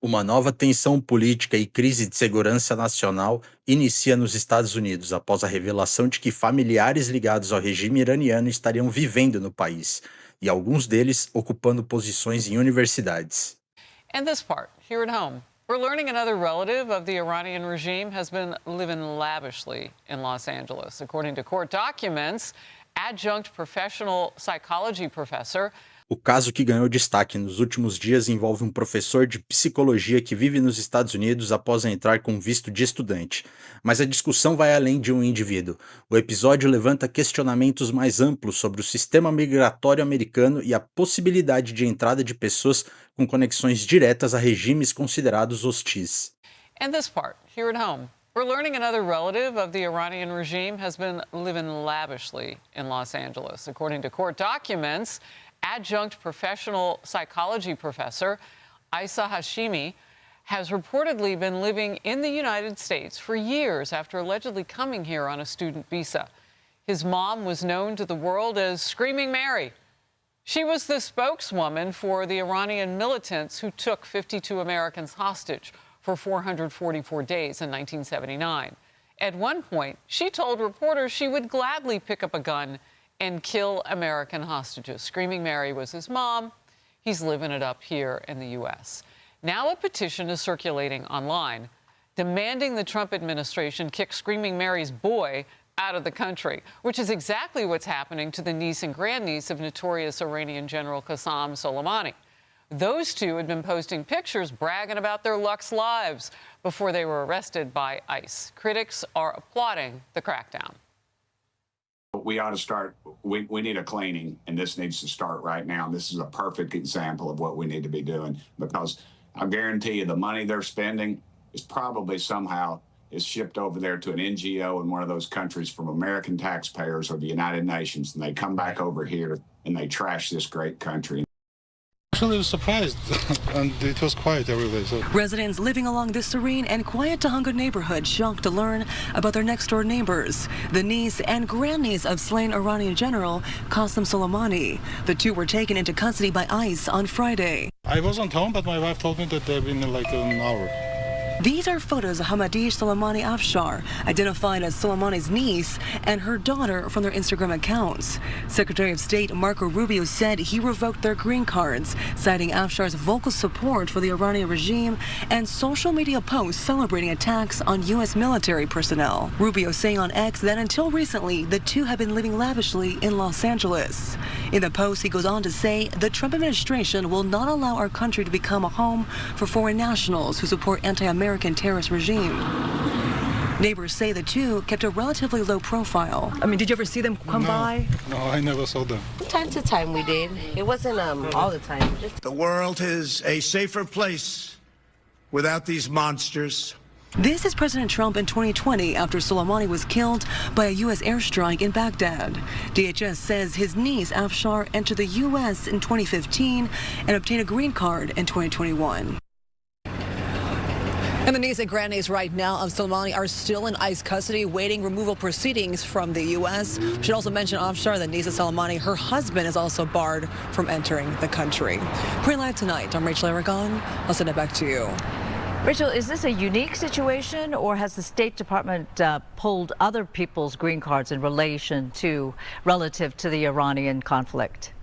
Uma nova tensão política e crise de segurança nacional inicia nos Estados Unidos após a revelação de que familiares ligados ao regime iraniano estariam vivendo no país, e alguns deles ocupando posições em universidades. And this part, here at home, we're learning another relative of the Iranian regime has been living lavishly in Los Angeles. According to court documents, adjunct professional psychology professor. O caso que ganhou destaque nos últimos dias envolve um professor de psicologia que vive nos Estados Unidos após entrar com visto de estudante. Mas a discussão vai além de um indivíduo. O episódio levanta questionamentos mais amplos sobre o sistema migratório americano e a possibilidade de entrada de pessoas com conexões diretas a regimes considerados hostis. And this part, here at home, we're learning another relative of the Iranian regime has been living lavishly in Los Angeles. According to court documents, adjunct professional psychology professor Isa Hashimi has reportedly been living in the United States for years after allegedly coming here on a student visa. His mom was known to the world as Screaming Mary. She was the spokeswoman for the Iranian militants who took 52 Americans hostage for 444 days in 1979. At one point, she told reporters she would gladly pick up a gun and kill American hostages. Screaming Mary was his mom. He's living it up here in the U.S. Now a petition is circulating online demanding the Trump administration kick Screaming Mary's boy out of the country, which is exactly what's happening to the niece and grandniece of notorious Iranian General Qasem Soleimani. Those two had been posting pictures bragging about their luxe lives before they were arrested by ICE. Critics are applauding the crackdown. We ought to start, we need a cleaning, and this needs to start right now. And this is a perfect example of what we need to be doing, because I guarantee you the money they're spending is probably somehow is shipped over there to an NGO in one of those countries from American taxpayers or the United Nations, and they come back over here and they trash this great country. Actually, I was surprised, and it was quiet everywhere. So. Residents living along this serene and quiet-to-hunger neighborhood shocked to learn about their next-door neighbors, the niece and grandniece of slain Iranian General Qasem Soleimani. The two were taken into custody by ICE on Friday. I wasn't home, but my wife told me that they've been like an hour. These are photos of Hamadish Soleimani Afshar, identified as Soleimani's niece, and her daughter from their Instagram accounts. Secretary of State Marco Rubio said he revoked their green cards, citing Afshar's vocal support for the Iranian regime and social media posts celebrating attacks on U.S. military personnel. Rubio saying on X that until recently, the two have been living lavishly in Los Angeles. In the post, he goes on to say the Trump administration will not allow our country to become a home for foreign nationals who support anti-American terrorist regime. Neighbors say the two kept a relatively low profile. I mean, did you ever see them come by? No, I never saw them. From time to time we did. It wasn't all the time. The world is a safer place without these monsters. This is President Trump in 2020 after Soleimani was killed by a U.S. airstrike in Baghdad. DHS says his niece, Afshar, entered the U.S. in 2015 and obtained a green card in 2021. And the niece and grandniece right now of Soleimani are still in ICE custody, waiting removal proceedings from the U.S. We should also mention Afshar, the niece of Soleimani. Her husband is also barred from entering the country. Pre-live tonight, I'm Rachel Aragon. I'll send it back to you. Rachel, is this a unique situation, or has the State Department pulled other people's green cards in relation to, relative to the Iranian conflict?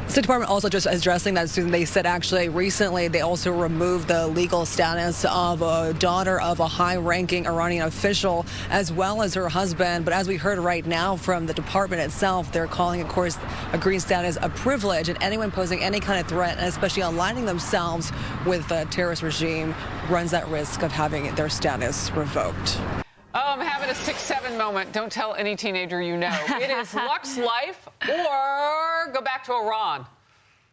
The State Department also just addressing that, Susan. They said actually recently they also removed the legal status of a daughter of a high-ranking Iranian official as well as her husband. But as we heard right now from the department itself, they're calling, of course, a green status a privilege, and anyone posing any kind of threat, and especially aligning themselves with the terrorist regime, runs that risk of having their status revoked. Oh, I'm having a 6-7 moment. Don't tell any teenager you know. It is Lux Life or go back to Iran.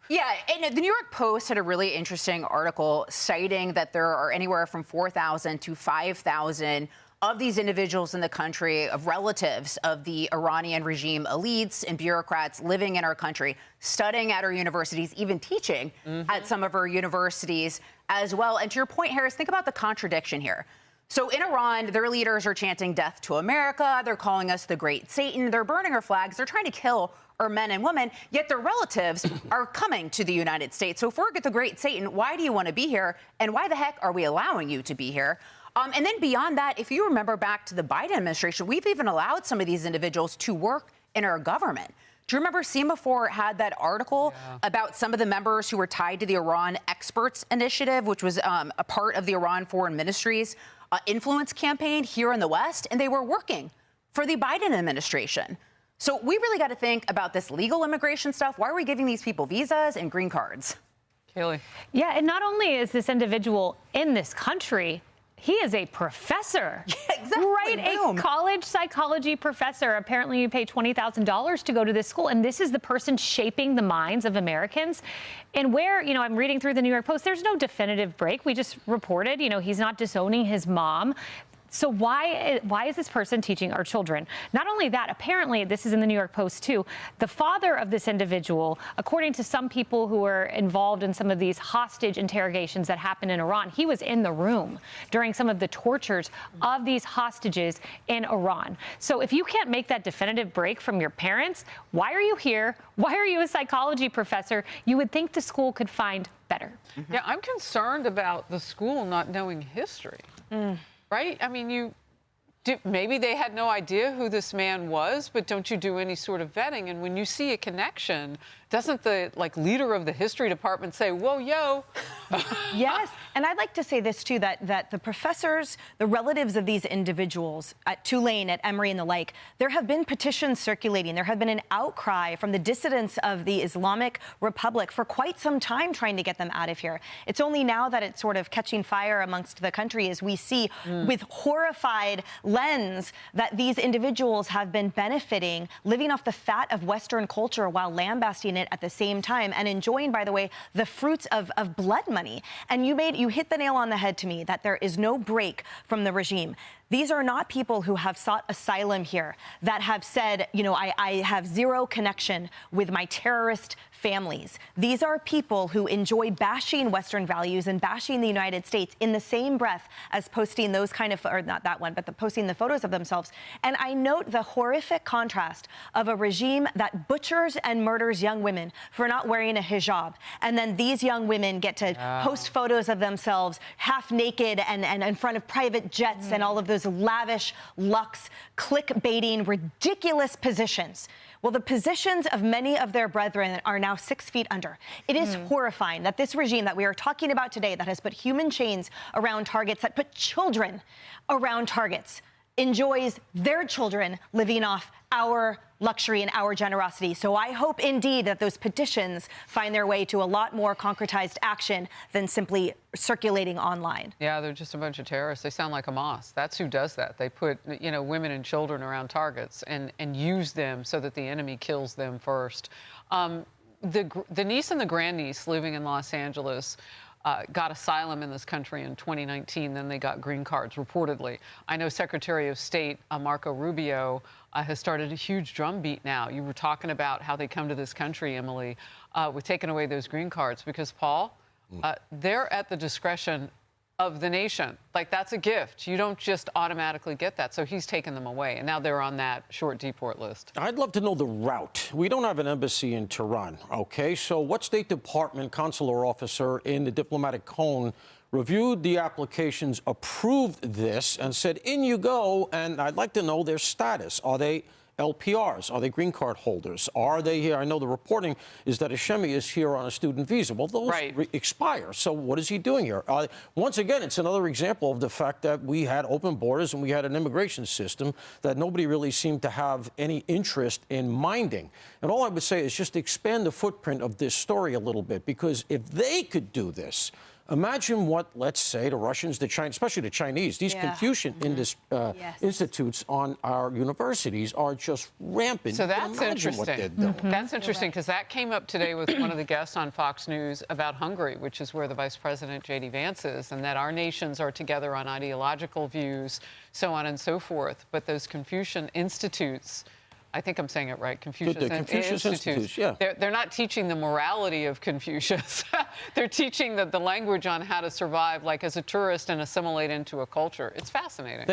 Yeah, and the New York Post had a really interesting article citing that there are anywhere from 4,000 to 5,000 of these individuals in the country, of relatives of the Iranian regime elites and bureaucrats living in our country, studying at our universities, even teaching at some of our universities as well. And to your point, Harris, think about the contradiction here. So in Iran, their leaders are chanting death to America. They're calling us the great Satan. They're burning our flags. They're trying to kill are men and women, yet their relatives are coming to the United States. So forget the great Satan, why do you want to be here? And why the heck are we allowing you to be here? And then beyond that, if you remember back to the Biden administration, we've even allowed some of these individuals to work in our government. Do you remember Semaphore had that article about some of the members who were tied to the Iran Experts Initiative, which was a part of the Iran Foreign Ministry's influence campaign here in the West, and they were working for the Biden administration. So we really got to think about this legal immigration stuff. Why are we giving these people visas and green cards? Kaylee. Yeah, and not only is this individual in this country, he is a professor. Exactly. Right, Boom. a college psychology professor. Apparently you pay $20,000 to go to this school, and this is the person shaping the minds of Americans. And where, you know, I'm reading through the New York Post, there's no definitive break. We just reported, you know, he's not disowning his mom. So why is this person teaching our children? Not only that, apparently, this is in the New York Post too, the father of this individual, according to some people who were involved in some of these hostage interrogations that happened in Iran, he was in the room during some of the tortures of these hostages in Iran. So if you can't make that definitive break from your parents, why are you here? Why are you a psychology professor? You would think the school could find better. Yeah, I'm concerned about the school not knowing history. Right? I mean, maybe they had no idea who this man was, but don't you do any sort of vetting? And when you see a connection, doesn't the leader of the history department say, whoa, yo? Yes. And I'd like to say this, too, that the professors, the relatives of these individuals at Tulane, at Emory and the like, there have been petitions circulating. There have been an outcry from the dissidents of the Islamic Republic for quite some time trying to get them out of here. It's only now that it's sort of catching fire amongst the country as we see with horrified lens that these individuals have been benefiting, living off the fat of Western culture while lambasting it at the same time and enjoying, by the way, the fruits of blood money. And you hit the nail on the head to me that there is no break from the regime. These are not people who have sought asylum here that have said, you know, I have zero connection with my terrorist families. These are people who enjoy bashing Western values and bashing the United States in the same breath as posting those kind of, or not that one, but posting the photos of themselves. And I note the horrific contrast of a regime that butchers and murders young women for not wearing a hijab. And then these young women get to post photos of themselves half naked and in front of private jets and all of those lavish, luxe, clickbaiting, ridiculous positions. Well, the positions of many of their brethren are now 6 feet under. It is horrifying that this regime that we are talking about today, that has put human chains around targets, that put children around targets, enjoys their children living off our luxury and our generosity. So I hope indeed that those petitions find their way to a lot more concretized action than simply circulating online. Yeah, they're just a bunch of terrorists. They sound like Hamas. That's who does that. They put, you know, women and children around targets and use them so that the enemy kills them first. The niece and the grandniece living in Los Angeles got asylum in this country in 2019. Then they got green cards, reportedly. I know Secretary of State Marco Rubio has started a huge drumbeat now. You were talking about how they come to this country, Emily, with taking away those green cards because, Paul, they're at the discretion of the nation. Like, that's a gift. You don't just automatically get that. So he's taken them away, and now they're on that short deport list. I'd love to know the route. We don't have an embassy in Tehran, okay? So what State Department consular officer in the diplomatic cone reviewed the applications, approved this, and said, in you go, and I'd like to know their status. Are they LPRs? Are they green card holders? Are they here? I know the reporting is that Hashemi is here on a student visa. Well, those expire. So what is he doing here? Once again, it's another example of the fact that we had open borders and we had an immigration system that nobody really seemed to have any interest in minding. And all I would say is just expand the footprint of this story a little bit, because if they could do this, imagine what, let's say, the Russians, the Chinese, especially the Chinese, these Confucian institutes on our universities are just rampant. So that's interesting. That's interesting because that came up today with one of the guests on Fox News about Hungary, which is where the Vice President J.D. Vance is, and that our nations are together on ideological views, so on and so forth. But those Confucian institutes, I think I'm saying it right, Confucius Institutes. Yeah. They're not teaching the morality of Confucius. They're teaching the language on how to survive, like as a tourist and assimilate into a culture. It's fascinating.